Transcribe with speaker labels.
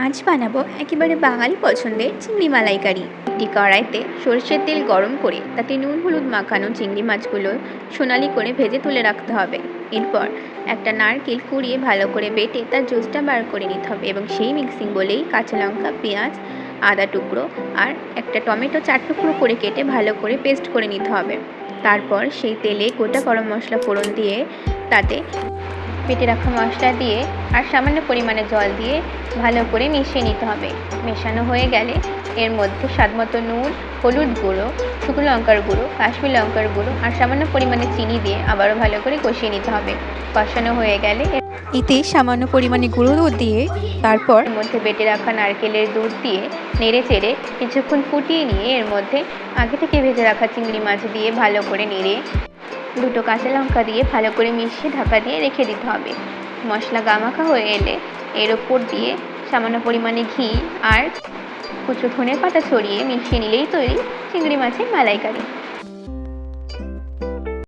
Speaker 1: আজ বানাবো একেবারে বাঙালি পছন্দের চিংড়ি মালাইকারি। একটি কড়াইতে সরষের তেল গরম করে তাতে নুন হলুদ মাখানো চিংড়ি মাছগুলো সোনালি করে ভেজে তুলে রাখতে হবে। এরপর একটা নারকেল কুড়িয়ে ভালো করে বেটে তার জুসটা বার করে নিতে হবে এবং সেই মিক্সিং বলেই কাঁচা লঙ্কা, পেঁয়াজ, আদা টুকরো আর একটা টমেটো 4 টুকরো করে কেটে ভালো করে পেস্ট করে নিতে হবে। তারপর সেই তেলে গোটা গরম মশলা ফোড়ন দিয়ে তাতে বেটে রাখা মশলা দিয়ে আর সামান্য পরিমাণে জল দিয়ে ভালো করে মিশিয়ে নিতে হবে। মেশানো হয়ে গেলে এর মধ্যে স্বাদমতো নুন, হলুদ গুঁড়ো, শুকনো লঙ্কার গুঁড়ো, কাশ্মীর লঙ্কার গুঁড়ো আর সামান্য পরিমাণে চিনি দিয়ে আবারও ভালো করে কষিয়ে নিতে হবে। কষানো হয়ে গেলে এতে সামান্য পরিমাণে গুঁড়ো দুধ দিয়ে তারপর এর মধ্যে বেটে রাখা নারকেলের দুধ দিয়ে নেড়ে চেড়ে কিছুক্ষণ ফুটিয়ে নিয়ে এর মধ্যে আগে থেকে ভেজে রাখা চিংড়ি মাছ দিয়ে ভালো করে নেড়ে দুটো কাঁচা লঙ্কা দিয়ে ভালো করে মিশিয়ে ঢাকা দিয়ে রেখে দিতে হবে। মশলা গামাখা হয়ে এলে এর ওপর দিয়ে সামান্য পরিমাণে ঘি আর কুচো ধনে পাতা ছড়িয়ে মিশিয়ে নিলেই তৈরি চিংড়ি মাছের মালাইকারি।